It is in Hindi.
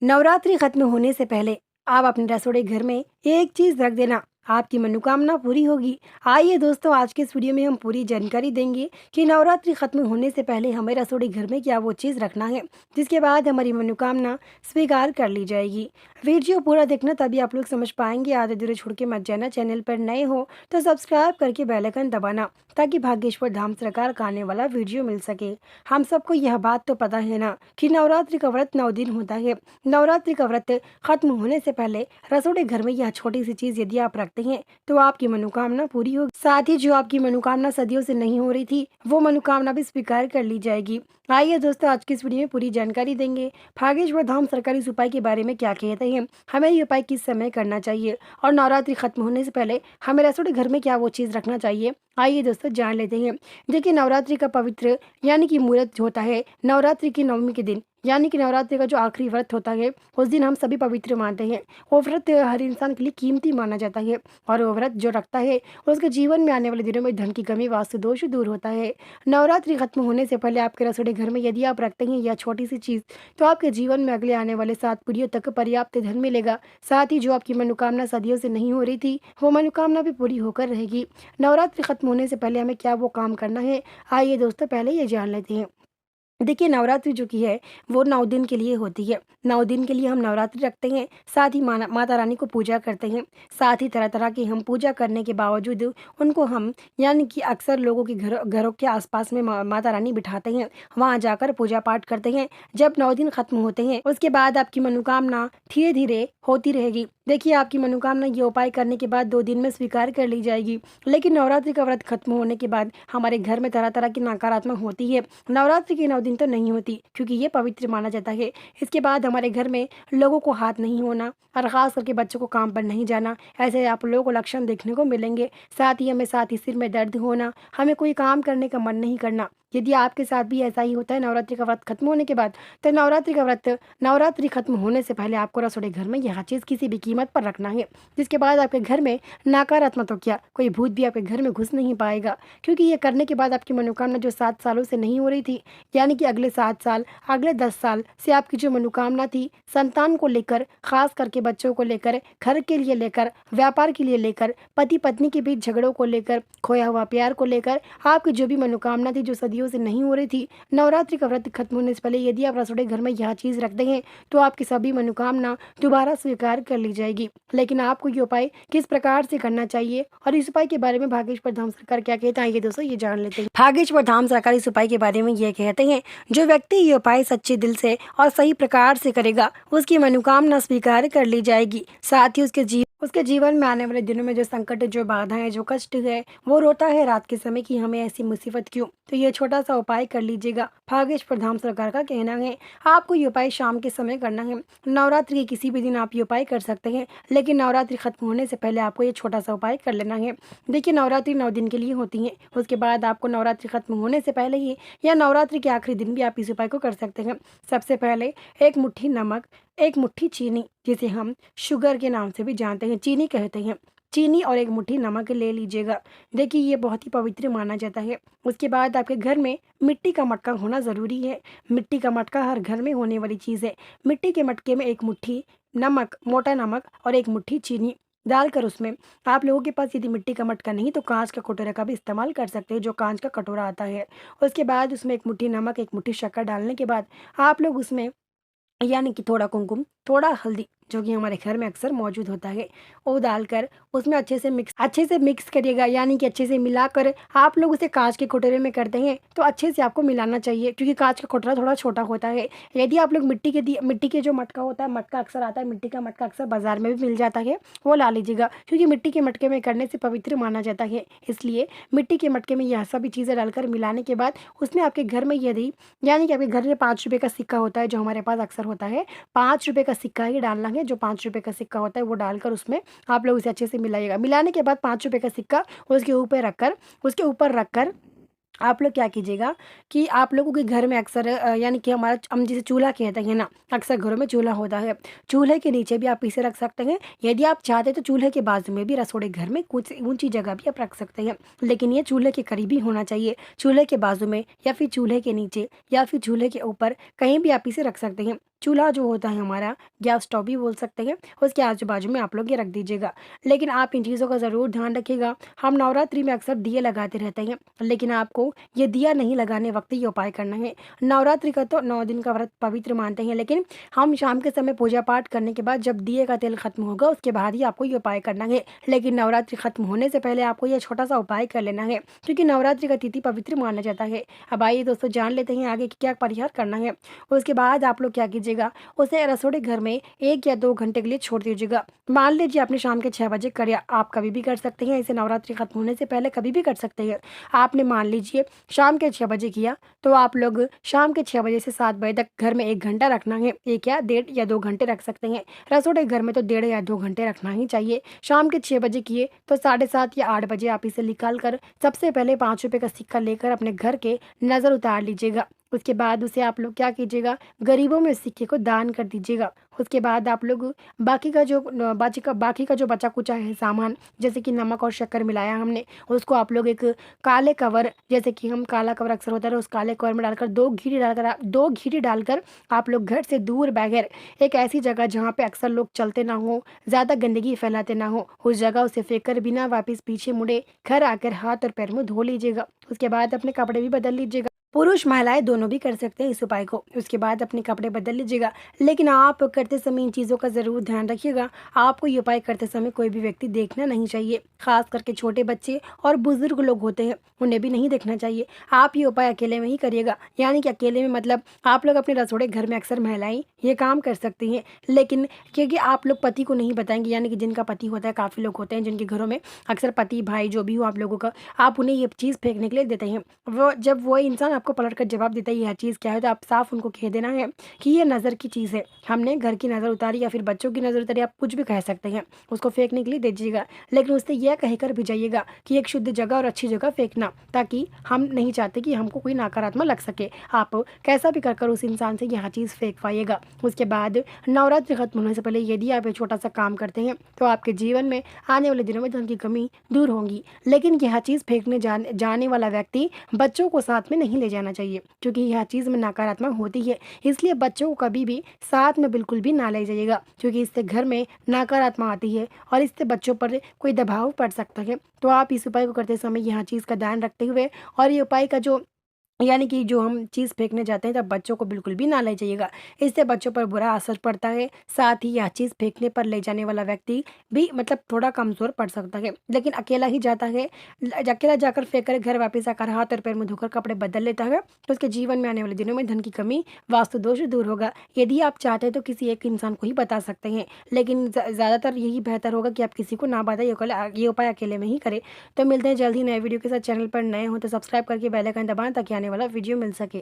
नवरात्रि खत्म होने से पहले आप अपने रसोड़े घर में एक चीज रख देना, आपकी मनोकामना पूरी होगी। आइए दोस्तों, आज के इस वीडियो में हम पूरी जानकारी देंगे कि नवरात्रि खत्म होने से पहले हमें रसोड़े घर में क्या वो चीज़ रखना है जिसके बाद हमारी मनोकामना स्वीकार कर ली जाएगी। वीडियो पूरा देखना, तभी आप लोग समझ पाएंगे। आधे अधूरे छोड़ के मत जाना। चैनल पर नए हो तो सब्सक्राइब करके बेल आइकन दबाना, ताकि भाग्येश्वर धाम सरकार का आने वाला वीडियो मिल सके। हम सबको यह बात तो पता है ना कि नवरात्रि का व्रत 9 दिन होता है। नवरात्रि का व्रत खत्म होने से पहले रसोड़े घर में यह छोटी सी चीज यदि आप रखते हैं तो आपकी मनोकामना पूरी होगी। साथ ही जो आपकी मनोकामना सदियों से नहीं हो रही थी, वो मनोकामना भी स्वीकार कर ली जाएगी। आइए दोस्तों, आज की इस वीडियो में पूरी जानकारी देंगे। भागेश्वर धाम सरकारी इस उपाय के बारे में क्या कहते हैं, हमें ये उपाय किस समय करना चाहिए, और नवरात्रि खत्म होने से पहले हमें रसोड़े घर में क्या वो चीज़ रखना चाहिए। आइए दोस्तों, जान लेते हैं। देखिए, नवरात्रि का पवित्र यानी कि मुहूर्त होता है नवरात्रि की नवमी के दिन, यानी कि नवरात्रि का जो आखिरी व्रत होता है उस दिन हम सभी पवित्र मानते हैं। वो व्रत हर इंसान के लिए कीमती माना जाता है, और वो व्रत जो रखता है उसके जीवन में आने वाले दिनों में धन की कमी, वास्तु दोष दूर होता है। नवरात्रि खत्म होने से पहले आपके रसोड़े घर में यदि आप रखते हैं यह छोटी सी चीज़, तो आपके जीवन में अगले आने वाले 7 पीढ़ियों तक पर्याप्त धन मिलेगा। साथ ही जो आपकी मनोकामना सदियों से नहीं हो रही थी, वो मनोकामना भी पूरी होकर रहेगी। नवरात्रि खत्म होने से पहले हमें क्या वो काम करना है, आइए दोस्तों पहले ये जान लेते हैं। देखिए, नवरात्रि जो की है वो 9 दिन के लिए होती है। 9 दिन के लिए हम नवरात्रि रखते हैं, साथ ही माता रानी को पूजा करते हैं। साथ ही तरह तरह की हम पूजा करने के बावजूद उनको हम, यानी कि अक्सर लोगों के घरों के आसपास में माता रानी बिठाते हैं, वहाँ जाकर पूजा पाठ करते हैं। जब 9 दिन खत्म होते हैं उसके बाद आपकी मनोकामना धीरे धीरे होती रहेगी। देखिए, आपकी मनोकामना ये उपाय करने के बाद 2 दिन में स्वीकार कर ली जाएगी। लेकिन नवरात्रि का व्रत खत्म होने के बाद हमारे घर में तरह तरह की नकारात्मक होती है। नवरात्रि के 9 दिन तो नहीं होती, क्योंकि ये पवित्र माना जाता है। इसके बाद हमारे घर में लोगों को हाथ नहीं होना, और ख़ास करके बच्चों को काम पर नहीं जाना, ऐसे आप लोगों को लक्षण देखने को मिलेंगे। साथ ही सिर में दर्द होना, हमें कोई काम करने का मन नहीं करना। यदि आपके साथ भी ऐसा ही होता है नवरात्रि का व्रत खत्म होने के बाद, तो नवरात्रि खत्म होने से पहले आपको रसोड़े घर में यह चीज़ किसी भी कीमत पर रखना है, जिसके बाद आपके घर में नकारात्मक तो क्या, कोई भूत भी आपके घर में घुस नहीं पाएगा। क्योंकि ये करने के बाद आपकी मनोकामना जो 7 सालों से नहीं हो रही थी, यानी कि अगले 7 साल, अगले 10 साल से आपकी जो मनोकामना थी संतान को लेकर, खास करके बच्चों को लेकर, घर के लिए लेकर, व्यापार के लिए लेकर, पति पत्नी के बीच झगड़ों को लेकर, खोया हुआ प्यार को लेकर, आपकी जो भी मनोकामना थी जो सदियों से नहीं हो रही थी, नवरात्रि का व्रत खत्म होने से पहले यदि आप रसोड़े घर में यह चीज़ रख देंगे तो आपकी सभी मनोकामना दोबारा स्वीकार कर ली जाएगी। लेकिन आपको ये उपाय किस प्रकार से करना चाहिए और इस उपाय के बारे में भागेश्वर धाम सरकार क्या कहता है, ये दोस्तों ये जान लेते हैं। भागेश्वर धाम सरकार इस उपाय के बारे में ये कहते हैं, जो व्यक्ति ये उपाय सच्चे दिल से और सही प्रकार से करेगा उसकी मनोकामना स्वीकार कर ली जाएगी। साथ ही उसके जीवन में आने वाले दिनों में जो संकट, जो बाधाएं, जो कष्ट है, वो रोता है रात के समय कि हमें ऐसी मुसीबत क्यों। तो ये छोटा सा उपाय कर लीजिएगा। भागेश्वर धाम सरकार का कहना है आपको ये उपाय शाम के समय करना है। नवरात्रि के किसी भी दिन आप ये उपाय कर सकते हैं, लेकिन नवरात्रि खत्म होने से पहले आपको ये छोटा सा उपाय कर लेना है। देखिए, नवरात्रि 9 दिन के लिए होती है। उसके बाद आपको नवरात्रि खत्म होने से पहले ही या नवरात्रि के आखिरी दिन भी आप इस उपाय को कर सकते हैं। सबसे पहले 1 मुट्ठी नमक, 1 मुट्ठी चीनी, जिसे हम शुगर के नाम से भी जानते हैं, चीनी कहते हैं, चीनी और 1 मुट्ठी नमक ले लीजिएगा। देखिए, ये बहुत ही पवित्र माना जाता है। उसके बाद आपके घर में मिट्टी का मटका होना ज़रूरी है। मिट्टी का मटका हर घर में होने वाली चीज़ है। मिट्टी के मटके में 1 मुट्ठी नमक, मोटा नमक, और 1 मुट्ठी चीनी डालकर, उसमें आप लोगों के पास यदि मिट्टी का मटका नहीं तो कांच का कटोरा का भी इस्तेमाल कर सकते हैं, जो कांच का कटोरा आता है। उसके बाद उसमें 1 मुट्ठी नमक, 1 मुट्ठी शक्कर डालने के बाद आप लोग उसमें, यानी कि थोड़ा कुमकुम, थोड़ा हल्दी, जो कि हमारे घर में अक्सर मौजूद होता है, वो डालकर उसमें अच्छे से मिक्स करिएगा। यानी कि अच्छे से मिलाकर आप लोग उसे कांच के कटोरे में करते हैं तो अच्छे से आपको मिलाना चाहिए, क्योंकि कांच का कटोरा थोड़ा छोटा होता है। यदि आप लोग मिट्टी के जो मटका होता है, मटका अक्सर आता है, मिट्टी का मटका अक्सर बाजार में भी मिल जाता है, वो ला लीजिएगा, क्योंकि मिट्टी के मटके में करने से पवित्र माना जाता है। इसलिए मिट्टी के मटके में यह सभी चीज़ें डालकर मिलाने के बाद उसमें आपके घर में यदि, यानी कि आपके घर में 5 रुपये का सिक्का होता है, जो हमारे पास अक्सर होता है, 5 रुपये का सिक्का ही डालना है। जो 5 रुपये का सिक्का होता है वो डालकर उसमें आप लोग उसे अच्छे से मिलाइएगा। मिलाने के बाद 5 रुपये का सिक्का उसके ऊपर रखकर आप लोग क्या कीजिएगा कि आप लोगों के घर में अक्सर यानी कि हम जिसे चूल्हा कहते हैं ना, अक्सर घरों में चूल्हा होता है, चूल्हे के नीचे भी आप इसे रख सकते हैं। यदि आप चाहते तो चूल्हे के बाजू में भी, रसोड़े घर में कुछ ऊंची जगह भी आप रख सकते हैं, लेकिन ये चूल्हे के करीब ही होना चाहिए। चूल्हे के बाजू में या फिर चूल्हे के नीचे या फिर चूल्हे के ऊपर कहीं भी आप इसे रख सकते हैं। चूल्हा जो होता है हमारा, गैस स्टोव भी बोल सकते हैं, उसके आजू-बाजू में आप लोग ये रख दीजिएगा। लेकिन आप इन चीज़ों का ज़रूर ध्यान रखिएगा। हम नवरात्रि में अक्सर दिए लगाते रहते हैं, लेकिन आपको ये दिया नहीं लगाने वक़्त ये उपाय करना है। नवरात्रि का तो 9 दिन का व्रत पवित्र मानते हैं, लेकिन हम शाम के समय पूजा पाठ करने के बाद जब दिए का तेल खत्म होगा, उसके बाद ही आपको ये उपाय करना है। लेकिन नवरात्रि खत्म होने से पहले आपको ये छोटा-सा उपाय कर लेना है, क्योंकि नवरात्रि का तिथि पवित्र माना जाता है। अब आइए दोस्तों जान लेते हैं आगे कि क्या परिहार करना है। उसके बाद आप लोग क्या कीजिएगा, उसे रसोड़े घर में 1 या 2 घंटे के लिए छोड़ दीजिएगा। मान लीजिए आपने शाम के 6 बजे कर, या आप कभी भी कर सकते हैं, इसे नवरात्रि खत्म होने से पहले कभी भी कर सकते हैं। आपने मान लीजिए शाम के 6 बजे किया, तो आप लोग शाम के 6 बजे से 7 बजे तक घर में 1 घंटा रखना है। 1 या डेढ़ या 2 घंटे रख सकते हैं। रसोड़े घर में तो डेढ़ या 2 घंटे रखना ही चाहिए। शाम के 6 बजे किए तो 7:30 या 8 बजे आप इसे निकाल कर सबसे पहले 5 रुपए का सिक्का लेकर अपने घर के नज़र उतार लीजिएगा। उसके बाद उसे आप लोग क्या कीजिएगा, गरीबों में उस सिक्के को दान कर दीजिएगा। उसके बाद आप लोग बाकी का जो बचा-कुचा है सामान, जैसे कि नमक और शक्कर मिलाया हमने, उसको आप लोग एक काले कवर, जैसे कि हम काला कवर अक्सर होता है, उस काले कवर में डालकर 2 घीटी डालकर आप लोग घर से दूर बगैर एक ऐसी जगह जहाँ पे अक्सर लोग चलते ना हो, ज़्यादा गंदगी फैलाते ना हो, उस जगह उसे फेंक कर बिना वापस पीछे मुड़े घर आकर हाथ और पैर मुँह धो लीजिएगा। उसके बाद अपने कपड़े भी बदल लीजिएगा। पुरुष महिलाएं दोनों भी कर सकते हैं इस उपाय को। उसके बाद अपने कपड़े बदल लीजिएगा, लेकिन आप करते समय इन चीज़ों का ज़रूर ध्यान रखिएगा। आपको ये उपाय करते समय कोई भी व्यक्ति देखना नहीं चाहिए, खास करके छोटे बच्चे और बुजुर्ग लोग होते हैं, उन्हें भी नहीं देखना चाहिए। आप ये उपाय अकेले में ही करिएगा, यानी कि अकेले में मतलब आप लोग अपने रसोड़े घर में अक्सर महिलाएं ये काम कर सकती हैं, लेकिन क्योंकि आप लोग पति को नहीं बताएंगे, यानी कि जिनका पति होता है, काफ़ी लोग होते हैं जिनके घरों में अक्सर पति भाई जो भी हो आप लोगों का, आप उन्हें ये चीज़ फेंकने के लिए देते हैं। वो जब वो इंसान आपको पलट कर जवाब देता है यह चीज़ क्या है, तो आप साफ उनको कह देना है कि ये नज़र की चीज़ है, हमने घर की नज़र उतारी या फिर बच्चों की नज़र उतारी, आप कुछ भी कह सकते हैं, उसको फेंकने के लिए दे दीजिएगा। लेकिन उससे यह कहकर भिजाइएगा कि एक शुद्ध जगह और अच्छी जगह फेंकना, ताकि हम नहीं चाहते कि हमको कोई नकारात्मक लग सके। आप कैसा भी कर उस इंसान से यह चीज़ फेंक पाइएगा। उसके बाद नवरात्रि खत्म होने से पहले यदि आप ये छोटा सा काम करते हैं, तो आपके जीवन में आने वाले दिनों में धन की कमी दूर होगी। लेकिन यह चीज़ फेंकने जाने वाला व्यक्ति बच्चों को साथ में नहीं ले जाना चाहिए, क्योंकि यह चीज़ में नकारात्मक होती है। इसलिए बच्चों को कभी भी साथ में बिल्कुल भी ना ले जाइएगा, क्योंकि इससे घर में नकारात्मक आती है और इससे बच्चों पर कोई दबाव पड़ सकता है। तो आप इस उपाय को करते समय यह चीज़ का ध्यान रखते हुए, और ये उपाय का जो यानी कि जो हम चीज़ फेंकने जाते हैं, तब बच्चों को बिल्कुल भी ना ले जाइएगा। इससे बच्चों पर बुरा असर पड़ता है। साथ ही यह चीज़ फेंकने पर ले जाने वाला व्यक्ति भी मतलब थोड़ा कमज़ोर पड़ सकता है। लेकिन अकेला ही जाता है, अकेला जाकर फेंक कर घर वापस आकर हाथ और पैर मुँह धोकर कपड़े बदल लेता है, तो उसके जीवन में आने वाले दिनों में धन की कमी, वास्तु दोष दूर होगा। यदि आप चाहते हैं तो किसी एक इंसान को ही बता सकते हैं, लेकिन ज़्यादातर यही बेहतर होगा कि आप किसी को ना बताइए, ये उपाय अकेले में ही करें। तो मिलते हैं जल्द ही नए वीडियो के साथ। चैनल पर नए हो तो सब्सक्राइब करके बेल आइकन दबाएं, ताकि आने वाला वीडियो मिल सके।